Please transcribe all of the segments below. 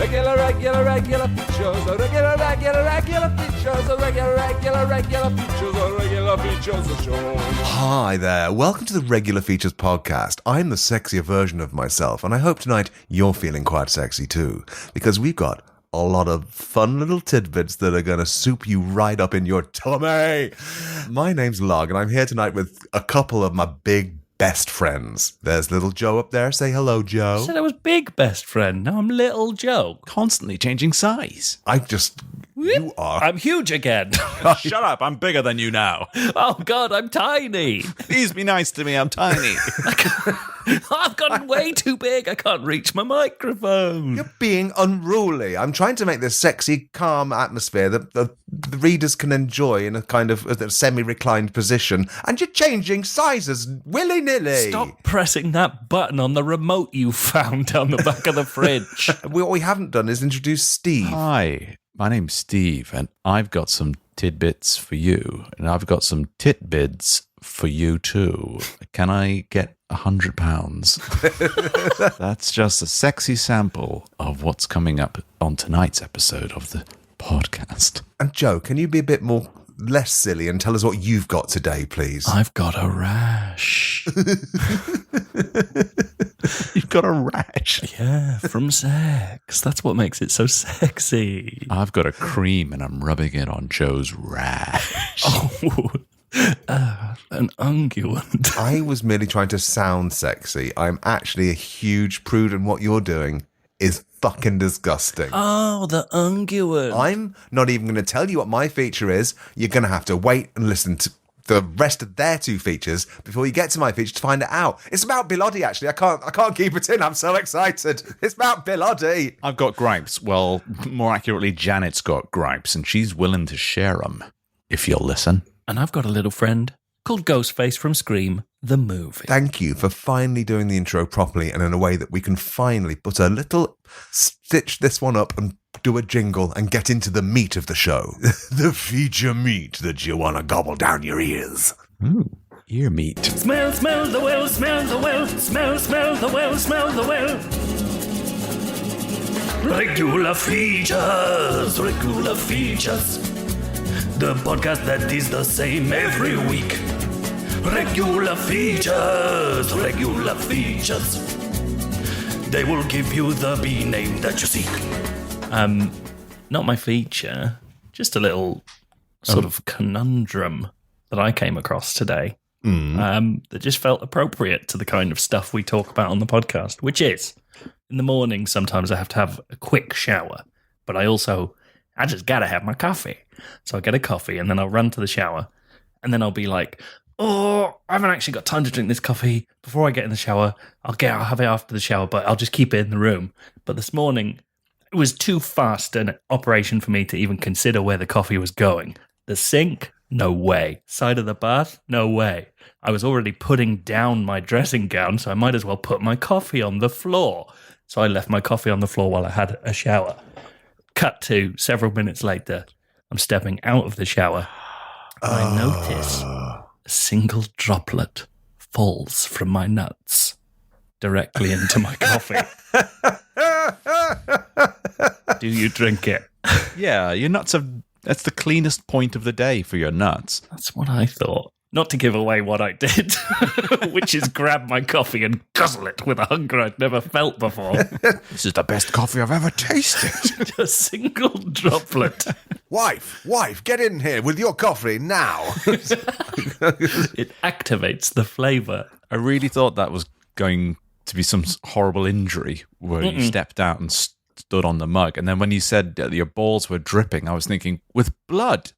Regular features, regular features, regular features of show. Hi there, welcome to the Regular Features podcast. I'm the sexier version of myself, and I hope tonight you're feeling quite sexy too, because we've got a lot of fun little tidbits that are going to soup you right up in your tummy. My name's Log, and I'm here tonight with a couple of my big best friends. There's little Joe up there. Say hello, Joe. I said I was big best friend. Now I'm little Joe. Constantly changing size. You are. I'm huge again. Shut up, I'm bigger than you now. Oh, God, I'm tiny. Please be nice to me, I'm tiny. I've gotten way too big. I can't reach my microphone. You're being unruly. I'm trying to make this sexy, calm atmosphere that the readers can enjoy in a kind of a semi-reclined position, and you're changing sizes willy-nilly. Stop pressing that button on the remote you found down the back of the fridge. What we haven't done is introduce Steve. Hi, my name's Steve, and I've got some tidbits for you, and I've got some titbits for you too. Can I get £100? That's just a sexy sample of what's coming up on tonight's episode of the podcast. And Joe, can you be a bit less silly and tell us what you've got today, please? I've got a rash. You've got a rash. Yeah, from sex. That's what makes it so sexy. I've got a cream and I'm rubbing it on Joe's rash. Oh, an unguent. I was merely trying to sound sexy. I'm actually a huge prude, and what you're doing is fucking disgusting. Oh, the unguent. I'm not even going to tell you what my feature is. You're going to have to wait and listen to the rest of their two features before you get to my feature to find it out. It's about Bill Oddie, actually. I can't keep it in. I'm so excited. It's about Bill Oddie. I've got gripes. Well, more accurately, Janet's got gripes, and she's willing to share them, if you'll listen. And I've got a little friend called Ghostface from Scream, the movie. Thank you for finally doing the intro properly and in a way that we can finally put a little stitch this one up and do a jingle and get into the meat of the show. The feature meat that you want to gobble down your ears. Ooh, ear meat. Smell the well, smell the well, smell the well, smell the well. Regular features. The podcast that is the same every week. Regular features. They will give you the B name that you seek. Not my feature, just a little sort of conundrum that I came across today. That just felt appropriate to the kind of stuff we talk about on the podcast, which is, in the morning, sometimes I have to have a quick shower, but I just gotta have my coffee. So I get a coffee and then I'll run to the shower and then I'll be like, oh, I haven't actually got time to drink this coffee before I get in the shower. I'll have it after the shower, but I'll just keep it in the room. But this morning, it was too fast an operation for me to even consider where the coffee was going. The sink? No way. Side of the bath? No way. I was already putting down my dressing gown, so I might as well put my coffee on the floor. So I left my coffee on the floor while I had a shower. Cut to several minutes later, I'm stepping out of the shower, and I notice a single droplet falls from my nuts directly into my coffee. Do you drink it? Yeah, your nuts that's the cleanest point of the day for your nuts. That's what I thought. Not to give away what I did, which is grab my coffee and guzzle it with a hunger I'd never felt before. This is the best coffee I've ever tasted. A single droplet. Wife, get in here with your coffee now. It activates the flavour. I really thought that was going to be some horrible injury where you stepped out and stood on the mug. And then when you said that your balls were dripping, I was thinking, with blood.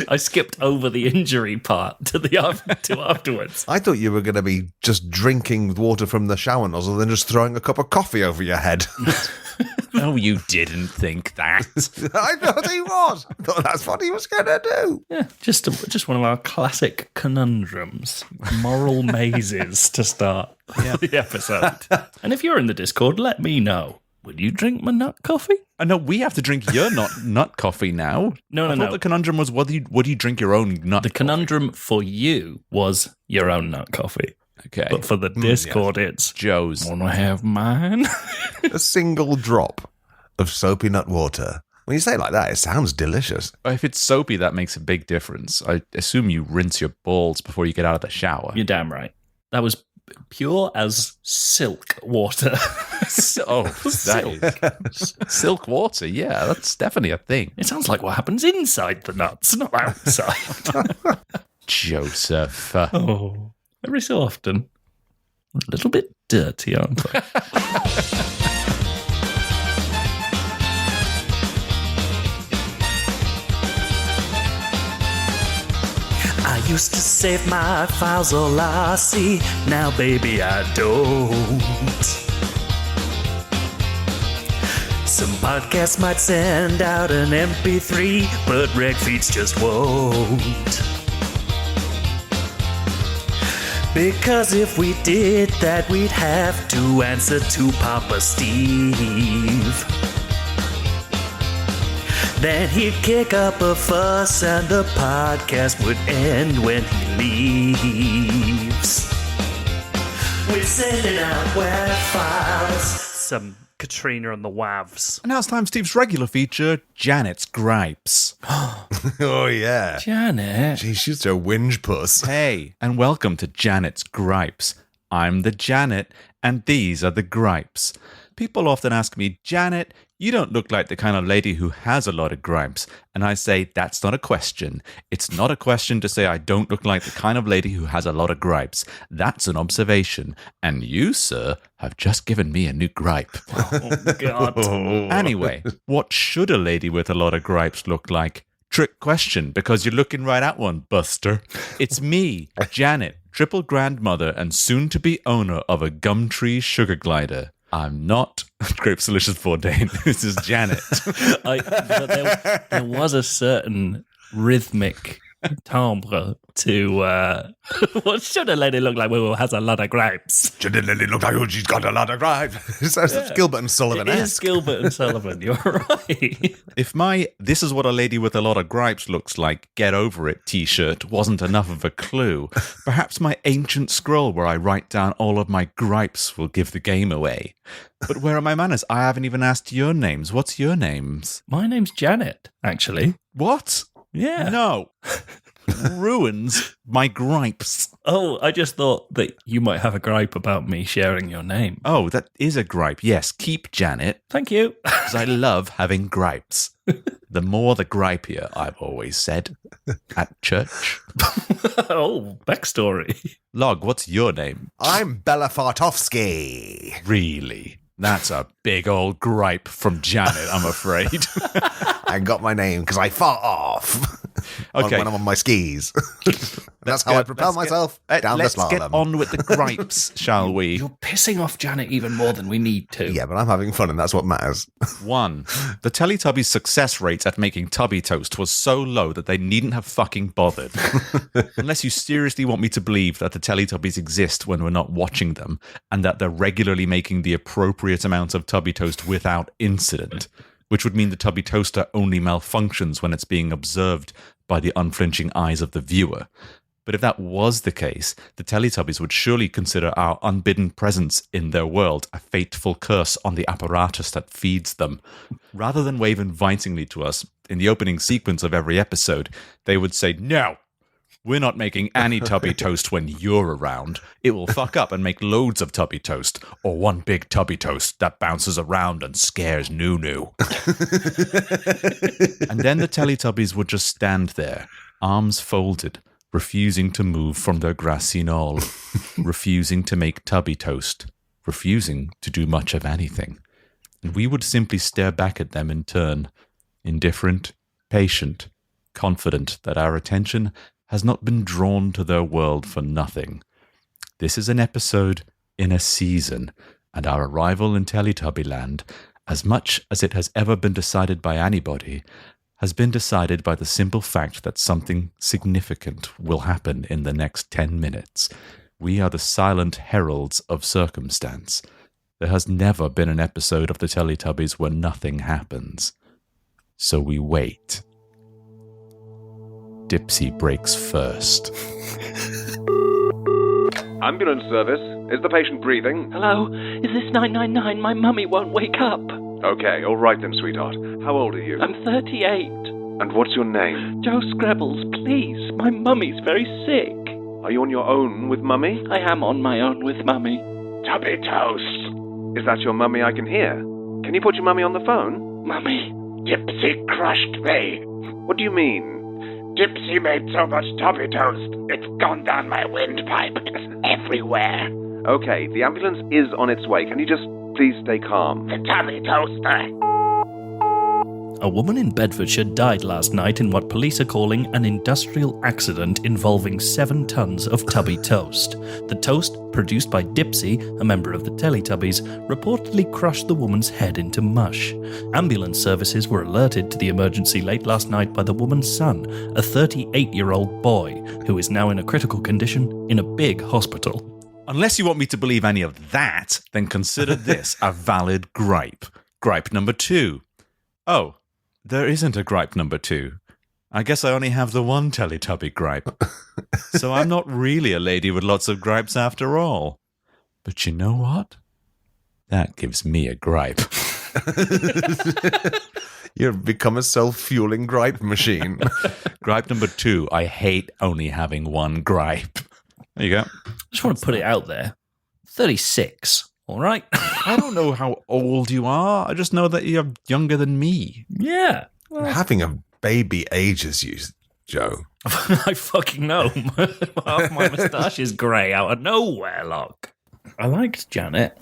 I skipped over the injury part to afterwards. I thought you were going to be just drinking water from the shower nozzle and just throwing a cup of coffee over your head. No, you didn't think that. I thought he was. I thought that's what he was going to do. Yeah, just one of our classic conundrums, moral mazes to start the episode. And if you're in the Discord, let me know. Would you drink my nut coffee? I know we have to drink your nut coffee now. No. The conundrum was would you drink your own nut The conundrum for you was your own nut coffee. Okay. But for the Discord, it's Joe's. Want to have mine? A single drop. of soapy nut water. When you say it like that, it sounds delicious. If it's soapy, that makes a big difference. I assume you rinse your balls before you get out of the shower. You're damn right. That was pure as silk water. Silk water. Yeah, that's definitely a thing. It sounds like what happens inside the nuts, not outside. Joseph. Every so often. A little bit dirty, aren't I? I used to save my files all I see. Now, baby, I don't. Some podcasts might send out an MP3, but Reg Feeds just won't. Because if we did that, we'd have to answer to Papa Steve. Then he'd kick up a fuss and the podcast would end when he leaves. We're sending out WAV files. Some Katrina and the WAVs. And now it's time for Steve's regular feature, Janet's Gripes. Oh, yeah. Janet. Gee, she's a whinge puss. Hey, and welcome to Janet's Gripes. I'm the Janet, and these are the gripes. People often ask me, Janet, you don't look like the kind of lady who has a lot of gripes. And I say, that's not a question. It's not a question to say I don't look like the kind of lady who has a lot of gripes. That's an observation. And you, sir, have just given me a new gripe. Oh, God. Anyway, what should a lady with a lot of gripes look like? Trick question, because you're looking right at one, Buster. It's me, Janet, triple grandmother and soon-to-be owner of a Gumtree sugar glider. I'm not Grapes Delicious Bourdain. This is Janet. There was a certain rhythmic timbre to what should a lady look like who has a lot of gripes? Should a lady look like she's got a lot of gripes? It's Gilbert and Sullivan. It is Gilbert and Sullivan, you're right. If my "this is what a lady with a lot of gripes looks like, get over it" t-shirt wasn't enough of a clue, perhaps my ancient scroll where I write down all of my gripes will give the game away. But where are my manners? I haven't even asked your names. What's your names? My name's Janet, actually. What? Yeah. No. Ruins my gripes. Oh, I just thought that you might have a gripe about me sharing your name. Oh, that is a gripe. Yes, keep Janet. Thank you. Because I love having gripes. The more the gripier, I've always said. At church. Oh, backstory. Log, what's your name? I'm Bella Fartovsky. Really? That's a big old gripe from Janet, I'm afraid. I got my name because I fought off Okay. when I'm on my skis. That's how I propel myself down the slalom. Let's get on with the gripes, shall we? You're pissing off Janet even more than we need to. Yeah, but I'm having fun and that's what matters. 1. The Teletubbies' success rate at making Tubby Toast was so low that they needn't have fucking bothered. Unless you seriously want me to believe that the Teletubbies exist when we're not watching them, and that they're regularly making the appropriate amount of Tubby Toast without incident, which would mean the Tubby Toaster only malfunctions when it's being observed by the unflinching eyes of the viewer. But if that was the case, the Teletubbies would surely consider our unbidden presence in their world a fateful curse on the apparatus that feeds them. Rather than wave invitingly to us in the opening sequence of every episode, they would say, "No, we're not making any Tubby Toast when you're around. It will fuck up and make loads of Tubby Toast, or one big Tubby Toast that bounces around and scares Nunu." And then the Teletubbies would just stand there, arms folded, refusing to move from their grassy knoll, refusing to make Tubby Toast, refusing to do much of anything. And we would simply stare back at them in turn, indifferent, patient, confident that our attention has not been drawn to their world for nothing. This is an episode in a season, and our arrival in Teletubbyland, as much as it has ever been decided by anybody, has been decided by the simple fact that something significant will happen in the next 10 minutes. We are the silent heralds of circumstance. There has never been an episode of the Teletubbies where nothing happens. So we wait. Dipsy breaks first. Ambulance service. Is the patient breathing? Hello? Is this 999? My mummy won't wake up. Okay, all right then, sweetheart. How old are you? I'm 38. And what's your name? Joe Scrabbles, please. My mummy's very sick. Are you on your own with Mummy? I am on my own with Mummy. Tubby Toast! Is that your Mummy I can hear? Can you put your Mummy on the phone? Mummy, Dipsy crushed me. What do you mean? Dipsy made so much Tubby Toast, it's gone down my windpipe. It's everywhere. Okay, the ambulance is on its way. Can you just please stay calm? The Tubby Toaster. A woman in Bedfordshire died last night in what police are calling an industrial accident involving 7 tons of Tubby toast. The toast, produced by Dipsy, a member of the Teletubbies, reportedly crushed the woman's head into mush. Ambulance services were alerted to the emergency late last night by the woman's son, a 38-year-old boy, who is now in a critical condition in a big hospital. Unless you want me to believe any of that, then consider this a valid gripe. Gripe number 2. Oh, there isn't a gripe number 2. I guess I only have the one Teletubby gripe. So I'm not really a lady with lots of gripes after all. But you know what? That gives me a gripe. You've become a self-fueling gripe machine. Gripe number 2, I hate only having one gripe. There you go. I just want to put it out there. 36, all right? I don't know how old you are. I just know that you're younger than me. Yeah. Well, Having a baby ages you, Joe. I fucking know. Half my moustache is grey out of nowhere, look. I liked Janet.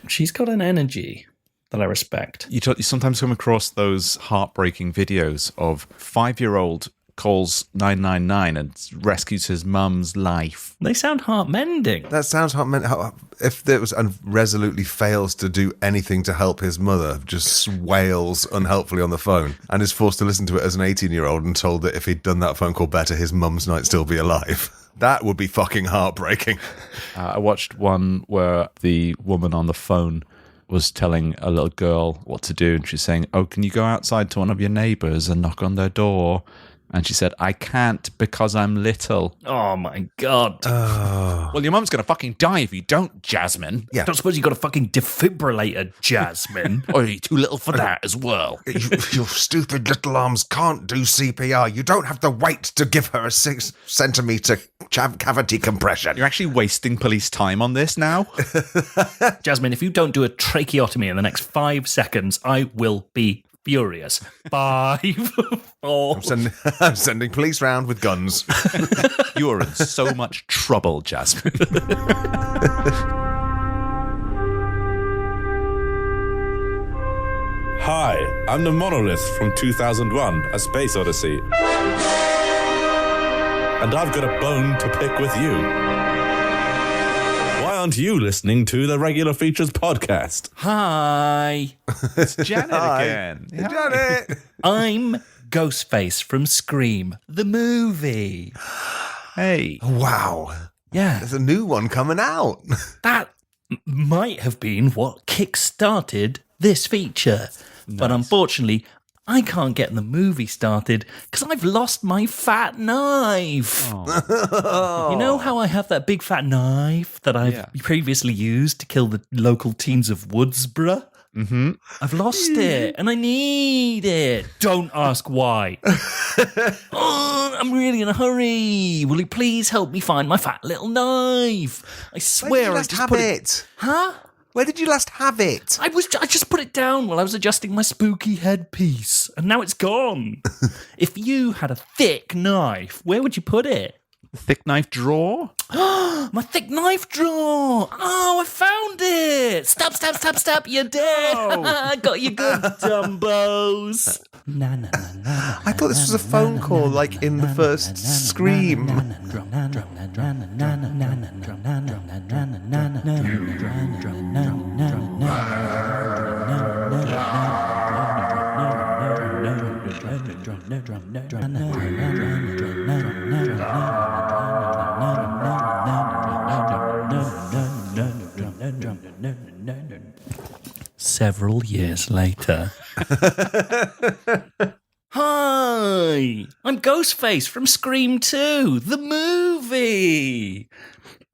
She's got an energy that I respect. You sometimes come across those heartbreaking videos of 5-year-old calls 999 and rescues his mum's life. They sound heart-mending. That sounds if there was and resolutely fails to do anything to help his mother, just wails unhelpfully on the phone and is forced to listen to it as an 18-year-old and told that if he'd done that phone call better, his mum's might still be alive. That would be fucking heartbreaking. I watched one where the woman on the phone was telling a little girl what to do, and she's saying, "Oh, can you go outside to one of your neighbours and knock on their door?" And she said, "I can't because I'm little." Oh, my God. Well, your mum's going to fucking die if you don't, Jasmine. Yeah. Don't suppose you got a fucking defibrillator, Jasmine? Or are you too little for that as well? Your stupid little arms can't do CPR. You don't have the weight to give her a 6-centimetre cavity compression. You're actually wasting police time on this now? Jasmine, if you don't do a tracheotomy in the next 5 seconds, I will be furious. 5, 4. I'm sending police round with guns. You are in so much trouble, Jasmine. Hi, I'm the Monolith from 2001, A Space Odyssey. And I've got a bone to pick with you. Why aren't you listening to the Regular Features podcast? Hi. It's Janet again. Janet! I'm Ghostface from Scream, the movie. Hey. Wow. Yeah, There's a new one coming out. that might have been what kick-started this feature. But unfortunately, I can't get the movie started because I've lost my fat knife. You know how I have that big fat knife that I've previously used to kill the local teens of Woodsboro? Mm-hmm. I've lost it and I need it. Don't ask why. I'm really in a hurry. Will you please help me find my fat little knife? I swear I just put it. Huh? Where did you last have it? I just put it down while I was adjusting my spooky headpiece, and now it's gone. If you had a thick knife, where would you put it? Thick knife drawer? My thick knife drawer. Oh, I found it. Stop. You're dead. I got you good, Dumbos. I thought this was a phone call like in the first Scream. Several years later. Hi, I'm Ghostface from Scream 2, the movie.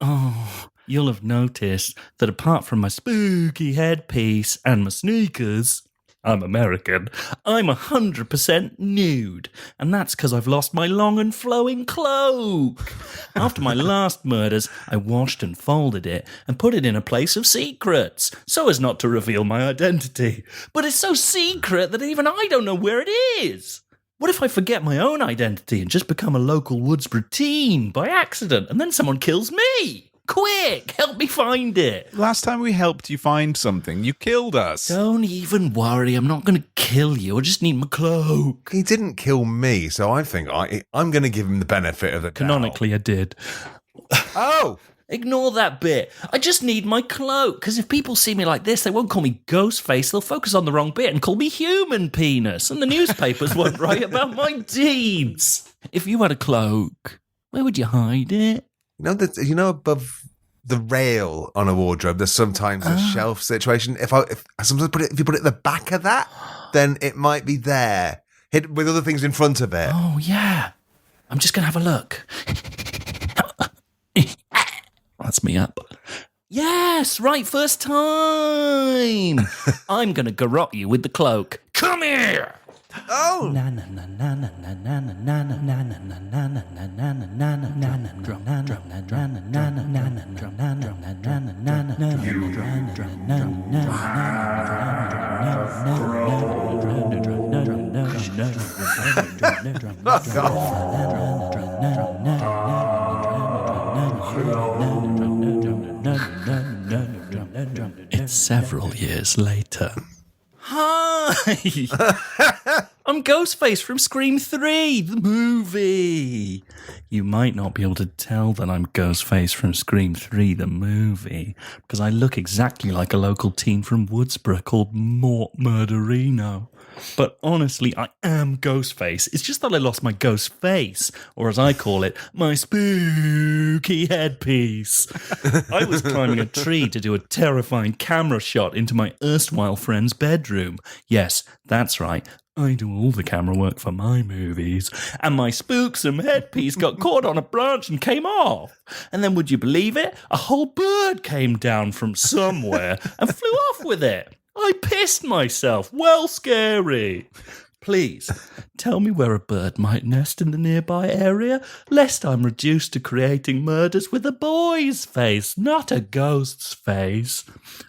Oh, you'll have noticed that apart from my spooky headpiece and my sneakers, I'm American, I'm 100% nude. And that's because I've lost my long and flowing cloak. After my last murders, I washed and folded it and put it in a place of secrets, so as not to reveal my identity. But it's so secret that even I don't know where it is. What if I forget my own identity and just become a local Woodsboro teen by accident, and then someone kills me? Quick, help me find it. Last time we helped you find something, you killed us. Don't even worry, I'm not going to kill you. I just need my cloak. He didn't kill me, so I think I'm going to give him the benefit of the doubt. Canonically, I did. Oh! Ignore that bit. I just need my cloak, because if people see me like this, they won't call me Ghostface. They'll focus on the wrong bit and call me Human Penis, and the newspapers won't write about my deeds. If you had a cloak, where would you hide it? You know, above the rail on a wardrobe, there's sometimes a shelf situation. If you put it at the back of that, then it might be there, hid with other things in front of it. Oh, yeah. I'm just going to have a look. That's me up. Yes, right, first time. I'm going to garrote you with the cloak. Come here. Oh! It's several years later. Hi! I'm Ghostface from Scream 3, the movie. You might not be able to tell that I'm Ghostface from Scream 3, the movie, because I look exactly like a local teen from Woodsboro called Mort Murderino. But honestly, I am Ghostface. It's just that I lost my ghost face, or as I call it, my spooky headpiece. I was climbing a tree to do a terrifying camera shot into my erstwhile friend's bedroom. Yes, that's right. I do all the camera work for my movies. And my spooksome headpiece got caught on a branch and came off. And then, would you believe it? A whole bird came down from somewhere and flew off with it. I pissed myself. Well, scary. Please, tell me where a bird might nest in the nearby area, lest I'm reduced to creating murders with a boy's face, not a ghost's face.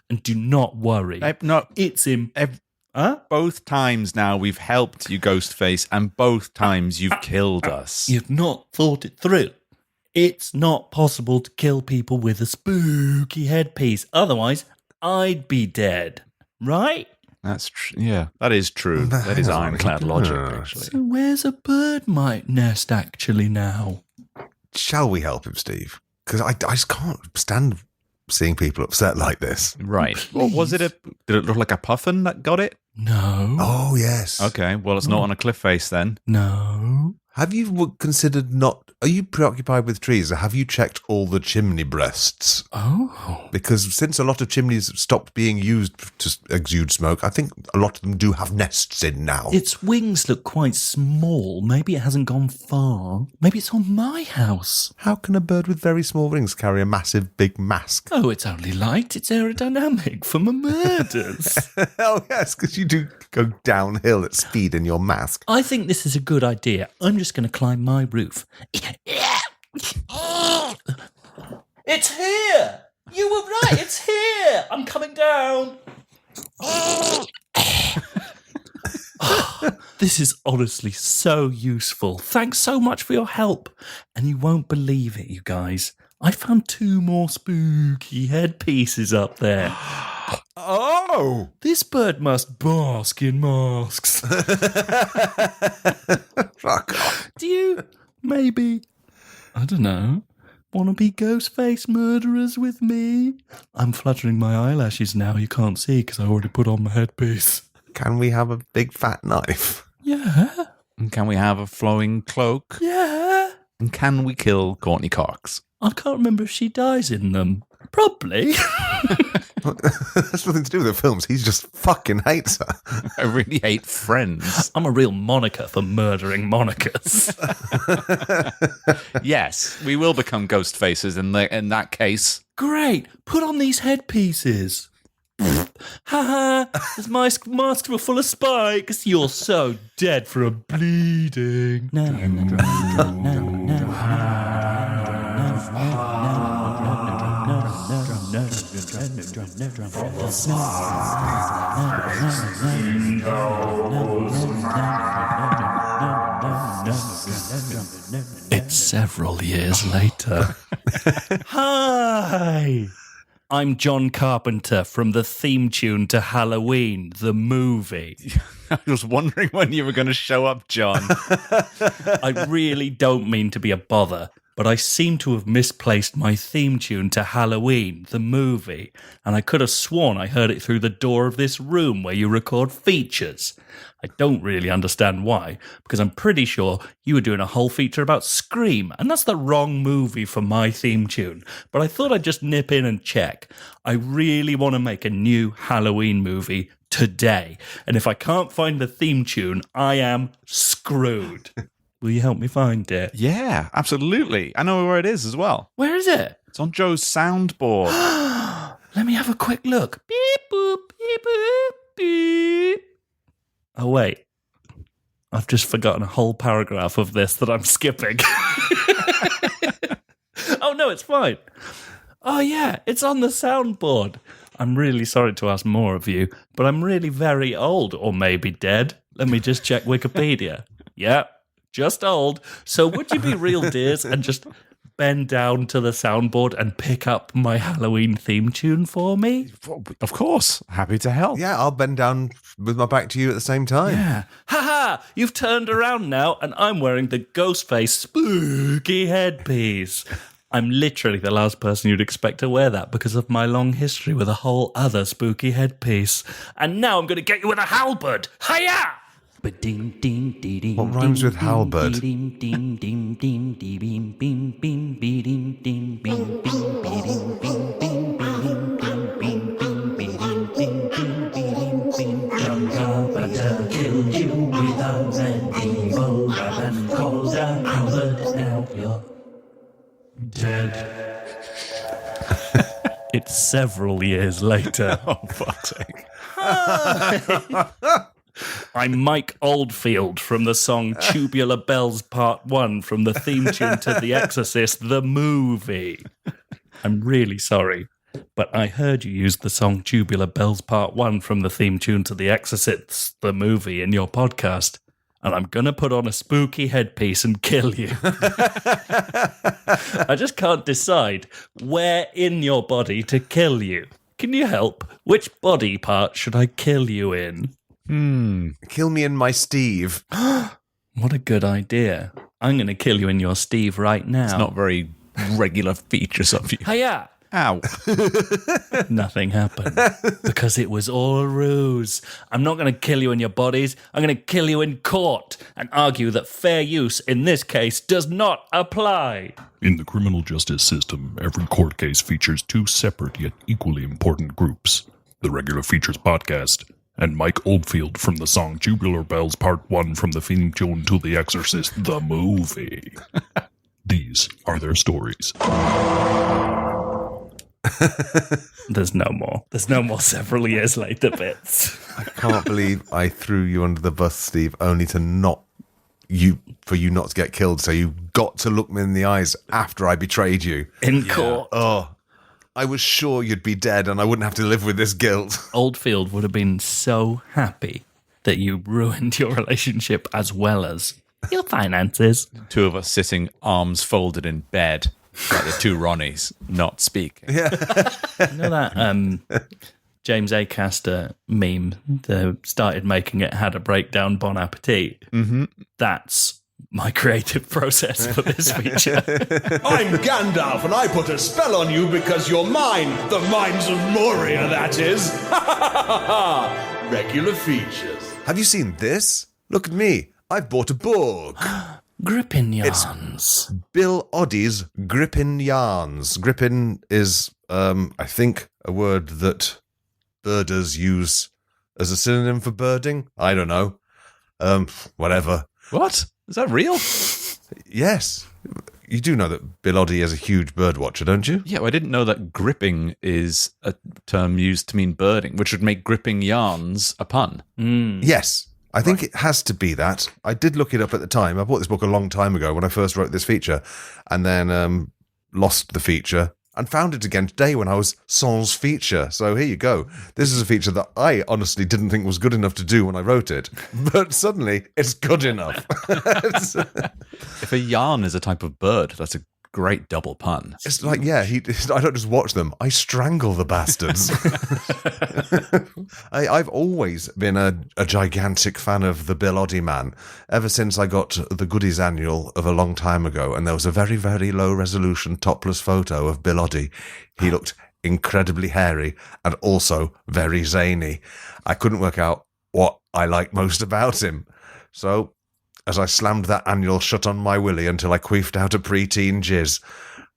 And do not worry. It's in... Huh? Both times now we've helped you, Ghostface, and both times you've killed us. You've not thought it through. It's not possible to kill people with a spooky headpiece. Otherwise, I'd be dead. Right? That's true. Yeah, that is true. That is ironclad logic, actually. So where's a bird might nest actually now? Shall we help him, Steve? Because I just can't stand seeing people upset like this. Right. Well, did it look like a puffin that got it? No. Oh, yes. Okay, well, it's not on a cliff face then. No. Have you considered are you preoccupied with trees, or have you checked all the chimney breasts? Oh. Because since a lot of chimneys stopped being used to exude smoke, I think a lot of them do have nests in now. Its wings look quite small. Maybe it hasn't gone far. Maybe it's on my house. How can a bird with very small wings carry a massive big mask? Oh, it's only light. It's aerodynamic for my murders. Oh, yes, because you do go downhill at speed in your mask. I think this is a good idea. I'm just going to climb my roof. It's here! You were right, it's here! I'm coming down! This is honestly so useful. Thanks so much for your help. And you won't believe it, you guys. I found 2 more spooky headpieces up there. Oh! This bird must bask in masks. Fuck off. Do you, maybe, I don't know, want to be Ghostface murderers with me? I'm fluttering my eyelashes now. You can't see because I already put on my headpiece. Can we have a big fat knife? Yeah. And can we have a flowing cloak? Yeah. And can we kill Courtney Cox? I can't remember if she dies in them. Probably. That's nothing to do with the films. He just fucking hates her. I really hate Friends. I'm a real moniker for murdering monikers. Yes, we will become ghost faces in that case. Great. Put on these headpieces. Ha ha! As my masks were full of spikes, you're so dead from bleeding. It's several years later. Hi! I'm John Carpenter from the theme tune to Halloween, the movie. I was wondering when you were going to show up, John. I really don't mean to be a bother, but I seem to have misplaced my theme tune to Halloween, the movie, and I could have sworn I heard it through the door of this room where you record features. I don't really understand why, because I'm pretty sure you were doing a whole feature about Scream, and that's the wrong movie for my theme tune. But I thought I'd just nip in and check. I really want to make a new Halloween movie today, and if I can't find the theme tune, I am screwed. Will you help me find it? Yeah, absolutely. I know where it is as well. Where is it? It's on Joe's soundboard. Let me have a quick look. Beep, boop, beep, boop, beep. Oh, wait. I've just forgotten a whole paragraph of this that I'm skipping. Oh, no, it's fine. Oh, yeah, it's on the soundboard. I'm really sorry to ask more of you, but I'm really very old, or maybe dead. Let me just check Wikipedia. Yep, just old. So would you be real dears and just bend down to the soundboard and pick up my Halloween theme tune for me? Of course. Happy to help. Yeah, I'll bend down with my back to you at the same time. Yeah. Ha! You've turned around now, and I'm wearing the Ghostface spooky headpiece. I'm literally the last person you'd expect to wear that because of my long history with a whole other spooky headpiece. And now I'm going to get you with a halberd. Hiya! What rhymes with halberd? Dead. It's several years later. Oh, fuck's sake. I'm Mike Oldfield from the song Tubular Bells Part 1 from the theme tune to The Exorcist, the movie. I'm really sorry, but I heard you use the song Tubular Bells Part 1 from the theme tune to The Exorcist, the movie in your podcast, and I'm going to put on a spooky headpiece and kill you. I just can't decide where in your body to kill you. Can you help? Which body part should I kill you in? Kill me in my Steve. What a good idea. I'm going to kill you in your Steve right now. It's not very regular features of you. Hiya! Ow. Nothing happened because it was all a ruse. I'm not going to kill you in your bodies. I'm going to kill you in court and argue that fair use in this case does not apply. In the criminal justice system, every court case features two separate yet equally important groups. The Regular Features Podcast and Mike Oldfield from the song Tubular Bells Part 1 from the theme tune to The Exorcist, the movie. These are their stories. There's no more. There's no more several years later bits. I can't believe I threw you under the bus, Steve, only to for you not to get killed. So you got to look me in the eyes after I betrayed you. In court. Oh, I was sure you'd be dead and I wouldn't have to live with this guilt. Oldfield would have been so happy that you ruined your relationship as well as your finances. Two of us sitting arms folded in bed, like the two Ronnies, not speaking. You know that James Acaster meme, they started making it, had a breakdown, bon appetit? Mm-hmm. That's my creative process for this feature. I'm Gandalf, and I put a spell on you because you're mine. The mines of Moria, that is. Regular features. Have you seen this? Look at me. I've bought a book. Grippin' yarns. Bill Oddie's Grippin' Yarns. Grippin' is, I think, a word that birders use as a synonym for birding. I don't know. Whatever. What? Is that real? Yes. you do know that Bill Oddie is a huge bird watcher, don't you? Yeah, well, I didn't know that gripping is a term used to mean birding, which would make gripping yarns a pun. Yes. I think it has to be that. I did look it up at the time. I bought this book a long time ago when I first wrote this feature, and then lost the feature and found it again today when I was sans feature. So here you go. This is a feature that I honestly didn't think was good enough to do when I wrote it, but suddenly it's good enough. If a yarn is a type of bird, that's a great double pun. It's like, yeah, I don't just watch them, I strangle the bastards. I've always been a gigantic fan of the Bill Oddie Man, ever since I got the Goodies Annual of a long time ago, and there was a very, very low resolution topless photo of Bill Oddie. He looked incredibly hairy and also very zany. I couldn't work out what I liked most about him. So, as I slammed that annual shut on my willy until I queefed out a preteen jizz,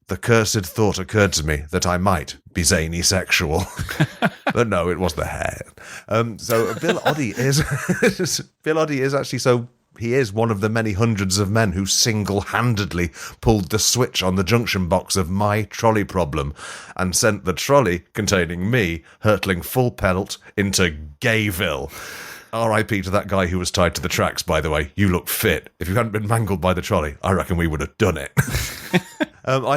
the cursed thought occurred to me that I might be zany sexual. But no, it was the hair. So Bill Oddie is actually, so he is one of the many hundreds of men who single-handedly pulled the switch on the junction box of my trolley problem and sent the trolley containing me hurtling full pelt into Gayville. R.I.P. to that guy who was tied to the tracks, by the way. You look fit. If you hadn't been mangled by the trolley, I reckon we would have done it.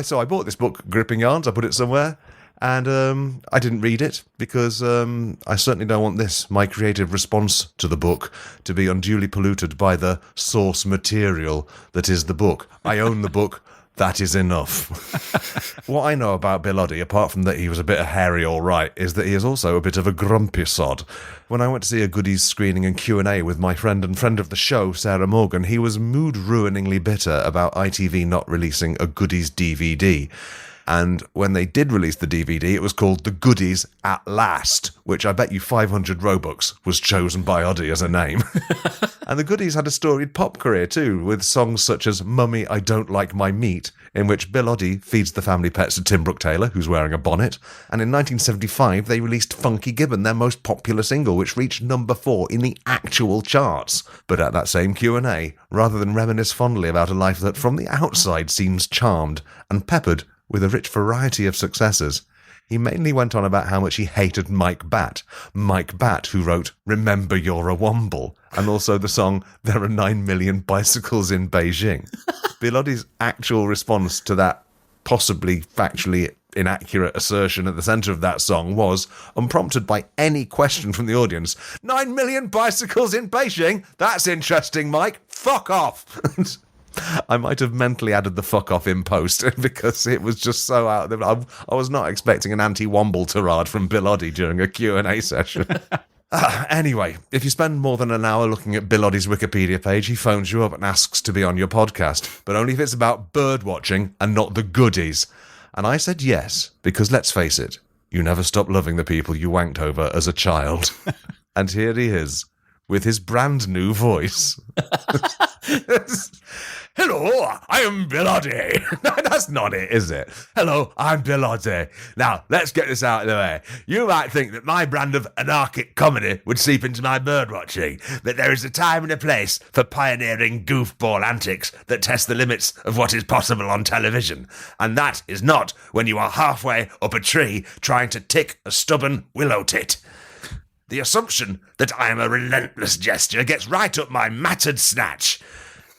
So I bought this book, Gripping Yarns. I put it somewhere, and I didn't read it because I certainly don't want this, my creative response to the book, to be unduly polluted by the source material that is the book. I own the book. That is enough. What I know about Bill Oddie, apart from that he was a bit of hairy all right, is that he is also a bit of a grumpy sod. When I went to see a Goodies screening and Q&A with my friend and friend of the show, Sarah Morgan, he was mood-ruiningly bitter about ITV not releasing a Goodies DVD. And when they did release the DVD, it was called The Goodies at Last, which I bet you 500 Robux was chosen by Oddie as a name. And the Goodies had a storied pop career too, with songs such as Mummy, I Don't Like My Meat, in which Bill Oddie feeds the family pets to Tim Brooke Taylor, who's wearing a bonnet. And in 1975, they released Funky Gibbon, their most popular single, which reached number 4 in the actual charts. But at that same Q&A, rather than reminisce fondly about a life that from the outside seems charmed and peppered with a rich variety of successes, he mainly went on about how much he hated Mike Batt, who wrote Remember You're a Womble, and also the song There Are 9 Million Bicycles in Beijing. Bill Oddie's actual response to that possibly factually inaccurate assertion at the centre of that song was, unprompted by any question from the audience, 9 million bicycles in Beijing? That's interesting, Mike. Fuck off. I might have mentally added the fuck off in post because it was just so out there. I was not expecting an anti-Womble tirade from Bill Oddie during a Q&A session. Anyway, if you spend more than an hour looking at Bill Oddie's Wikipedia page, he phones you up and asks to be on your podcast, but only if it's about bird watching and not the Goodies. And I said yes, because let's face it, you never stop loving the people you wanked over as a child. And here he is, with his brand new voice. Hello, I am Bill Oddie. No, that's not it, is it? Hello, I'm Bill Oddie. Now, let's get this out of the way. You might think that my brand of anarchic comedy would seep into my bird watching, that there is a time and a place for pioneering goofball antics that test the limits of what is possible on television. And that is not when you are halfway up a tree trying to tick a stubborn willow tit. The assumption that I am a relentless gesture gets right up my mattered snatch.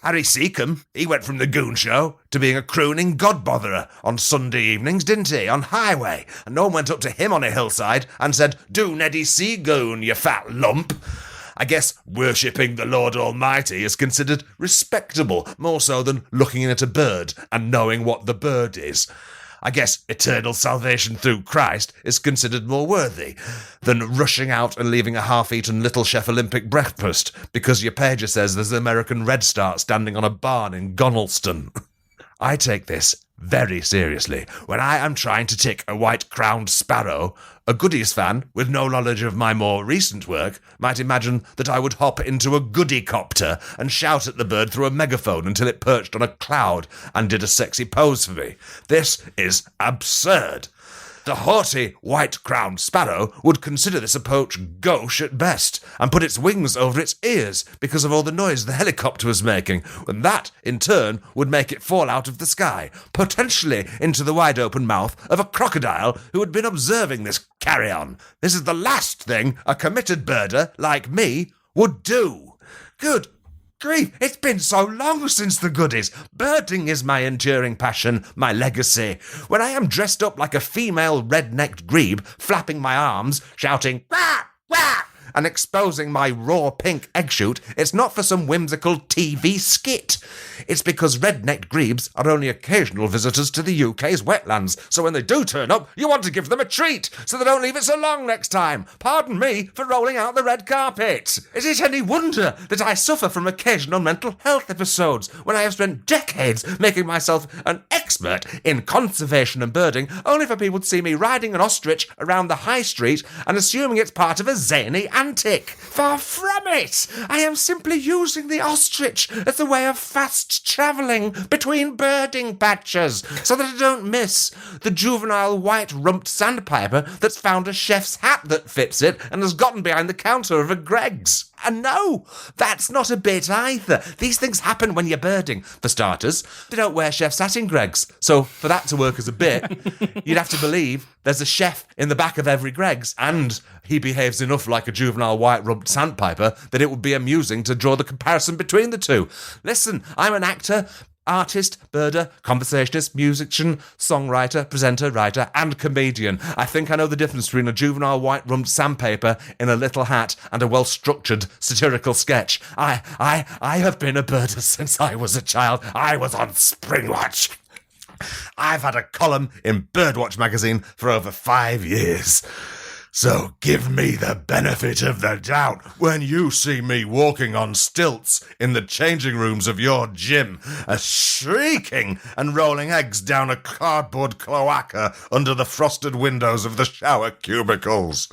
Harry Seacombe, he went from the Goon Show to being a crooning godbotherer on Sunday evenings, didn't he, on Highway? And no one went up to him on a hillside and said, "Do Neddy Seagoon, you fat lump." I guess worshipping the Lord Almighty is considered respectable, more so than looking at a bird and knowing what the bird is. I guess eternal salvation through Christ is considered more worthy than rushing out and leaving a half-eaten Little Chef Olympic breakfast because your pager says there's an American Red Start standing on a barn in Gonalston. I take this very seriously. When I am trying to tick a white-crowned sparrow, a Goodies fan with no knowledge of my more recent work might imagine that I would hop into a goody-copter and shout at the bird through a megaphone until it perched on a cloud and did a sexy pose for me. This is absurd. The haughty white-crowned sparrow would consider this approach gauche at best and put its wings over its ears because of all the noise the helicopter was making, and that, in turn, would make it fall out of the sky, potentially into the wide-open mouth of a crocodile who had been observing this carry-on. This is the last thing a committed birder like me would do. Good grief, it's been so long since the goodies. Birding is my enduring passion, my legacy. When I am dressed up like a female red-necked grebe, flapping my arms, shouting, "Wah! Wah!" and exposing my raw pink egg shoot, it's not for some whimsical TV skit. It's because red-necked grebes are only occasional visitors to the UK's wetlands, so when they do turn up, you want to give them a treat, so they don't leave it so long next time. Pardon me for rolling out the red carpet. Is it any wonder that I suffer from occasional mental health episodes when I have spent decades making myself an expert in conservation and birding, only for people to see me riding an ostrich around the high street and assuming it's part of a zany antic? Far from it! I am simply using the ostrich as a way of fast travelling between birding patches so that I don't miss the juvenile white-rumped sandpiper that's found a chef's hat that fits it and has gotten behind the counter of a Greggs. And no, that's not a bit either. These things happen when you're birding. For starters, they don't wear chef's hat in Greggs, so for that to work as a bit, you'd have to believe there's a chef in the back of every Greggs, and he behaves enough like a juvenile white-rumped sandpiper that it would be amusing to draw the comparison between the two. Listen, I'm an actor, artist, birder, conversationist, musician, songwriter, presenter, writer, and comedian. I think I know the difference between a juvenile white-rumped sandpaper in a little hat and a well-structured satirical sketch. I have been a birder since I was a child. I was on Springwatch. I've had a column in Birdwatch magazine for over 5 years. So give me the benefit of the doubt when you see me walking on stilts in the changing rooms of your gym, shrieking and rolling eggs down a cardboard cloaca under the frosted windows of the shower cubicles.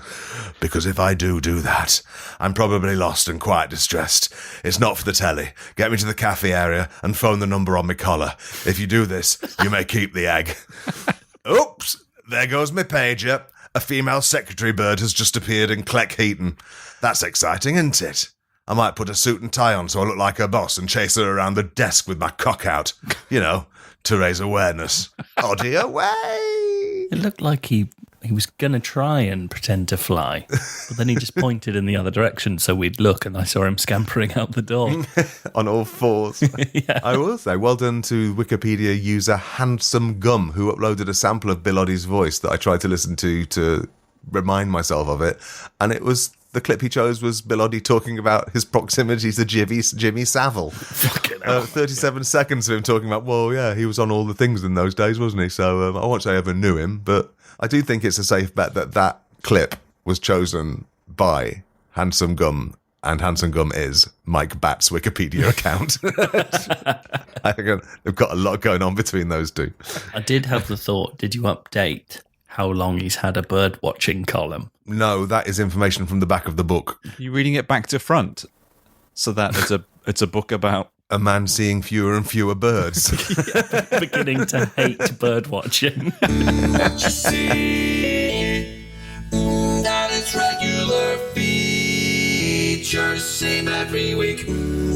Because if I do that, I'm probably lost and quite distressed. It's not for the telly. Get me to the cafe area and phone the number on my collar. If you do this, you may keep the egg. Oops, there goes my pager. A female secretary bird has just appeared in Cleckheaton. That's exciting, isn't it? I might put a suit and tie on so I look like her boss and chase her around the desk with my cock out. You know, to raise awareness. Oddie away! It looked like he was going to try and pretend to fly, but then he just pointed in the other direction so we'd look, and I saw him scampering out the door. On all fours. Yeah. I will say, well done to Wikipedia user Handsome Gum, who uploaded a sample of Bill Oddie's voice that I tried to listen to remind myself of it. And it was, the clip he chose was Bill Oddie talking about his proximity to Jimmy Savile. 37 seconds of him talking about, well, yeah, he was on all the things in those days, wasn't he? So I won't say I ever knew him, but I do think it's a safe bet that that clip was chosen by Handsome Gum, and Handsome Gum is Mike Batt's Wikipedia account. I think they've got a lot going on between those two. I did have the thought, did you update how long he's had a bird watching column? No, that is information from the back of the book. You're reading it back to front, so that it's a book about a man seeing fewer and fewer birds. Beginning to hate bird watching. What you see, that is regular features, same every week.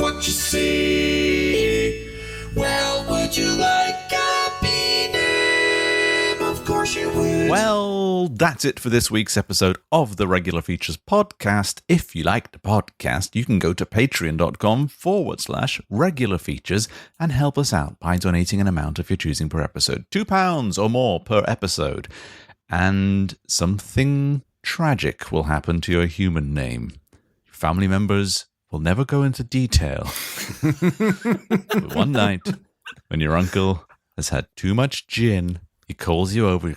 What you see, well, would you like a B-name? Of course you would. Well, that's it for this week's episode of the Regular Features podcast. If you like the podcast, you can go to patreon.com/regular features and help us out by donating an amount of your choosing per episode. £2 or more per episode. And something tragic will happen to your human name. Your family members will never go into detail. But one night, when your uncle has had too much gin, he calls you over.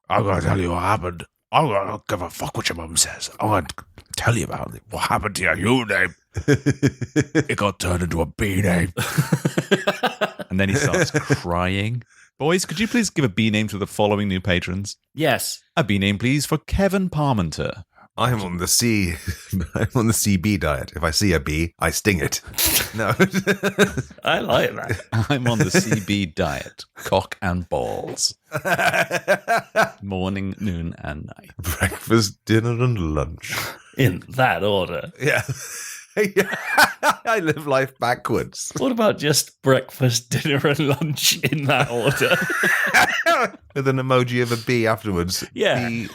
I'm going to tell you what happened. I don't give a fuck what your mum says. I'm going to tell you about it. What happened to your human name? It got turned into a B name. And then he starts crying. Boys, could you please give a B name to the following new patrons? Yes. A B name, please, for Kevin Parmenter. I'm on the C. I'm on the CB diet. If I see a bee, I sting it. No. I like that. I'm on the CB diet. Cock and balls. Morning, noon, and night. Breakfast, dinner, and lunch. In that order. Yeah. I live life backwards. What about just breakfast, dinner, and lunch in that order? With an emoji of a bee afterwards. Yeah. Bee.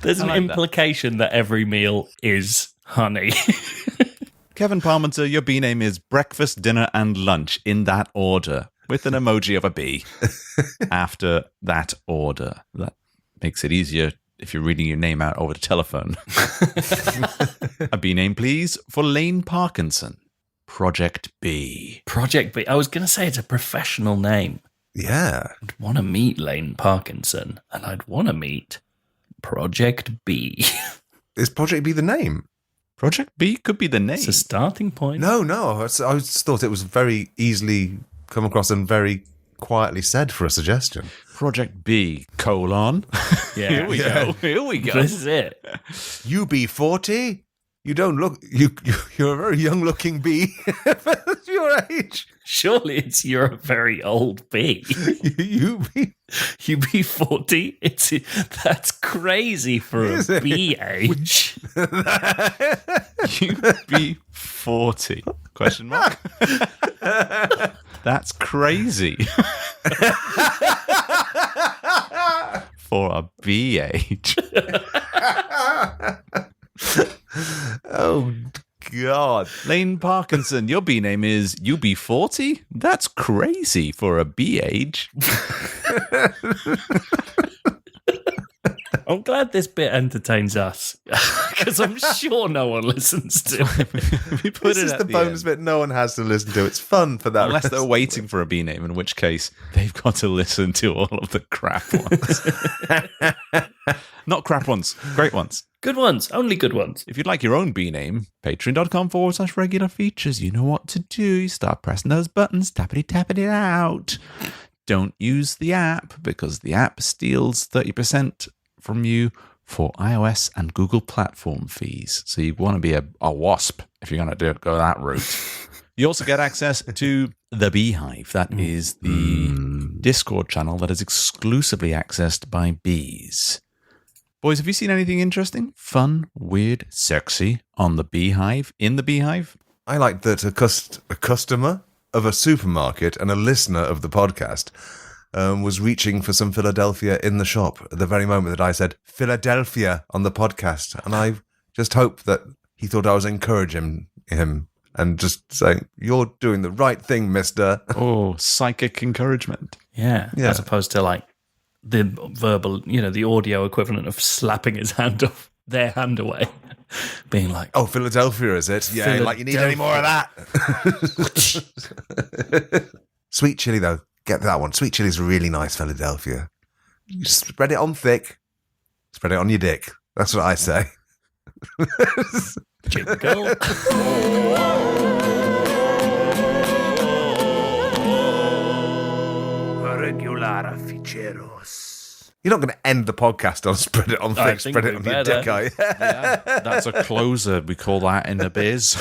There's an implication that every meal is honey. Kevin Parmenter, your bee name is breakfast, dinner, and lunch in that order, with an emoji of a bee after that order. That makes it easier if you're reading your name out over the telephone. A bee name, please, for Lane Parkinson. Project B. Project B. I was going to say it's a professional name. Yeah. I'd want to meet Lane Parkinson, and I'd want to meet Project B. Is Project B the name? Project B could be the name. It's a starting point. No. I just thought it was very easily come across and very quietly said for a suggestion. Project B, colon. Yeah. Here we go. Here we go. This is it. You be 40? You don't look... You're a very young-looking bee for your age. Surely you're a very old bee. You be 40? That's crazy for a bee age. You be 40? Question mark. That's crazy. For a bee age. Oh, God. Lane Parkinson, your bee name is UB40? That's crazy for a bee age. I'm glad this bit entertains us, because I'm sure no one listens to it. We put This it is at the the bonus end. bit no one has to listen to. It's fun for that. Unless they're waiting for a bee name, in which case they've got to listen to all of the crap ones. Not crap ones, great ones. Good ones, only good ones. If you'd like your own bee name, patreon.com/regular features. You know what to do. You start pressing those buttons, tappity it out. Don't use the app, because the app steals 30% from you for iOS and Google platform fees. So you want to be a wasp if you're going to go that route. You also get access to the Beehive. That is the Discord channel that is exclusively accessed by bees. Boys, have you seen anything interesting, fun, weird, sexy on the Beehive, in the Beehive? I like that a customer of a supermarket and a listener of the podcast was reaching for some Philadelphia in the shop at the very moment that I said Philadelphia on the podcast. And I just hope that he thought I was encouraging him and just saying, you're doing the right thing, mister. Oh, psychic encouragement. Yeah, as opposed to like the verbal, the audio equivalent of slapping his hand off, their hand away. Being like, oh, Philadelphia, is it? Yeah, like you need any more of that. Sweet chili, though. Get that one. Sweet chili's really nice, Philadelphia. You spread it on thick. Spread it on your dick. That's what I say. jingle. Regular ficheros. You're not going to end the podcast on spread it on thick, spread it on your dick, are you? Yeah, that's a closer. We call that in the biz.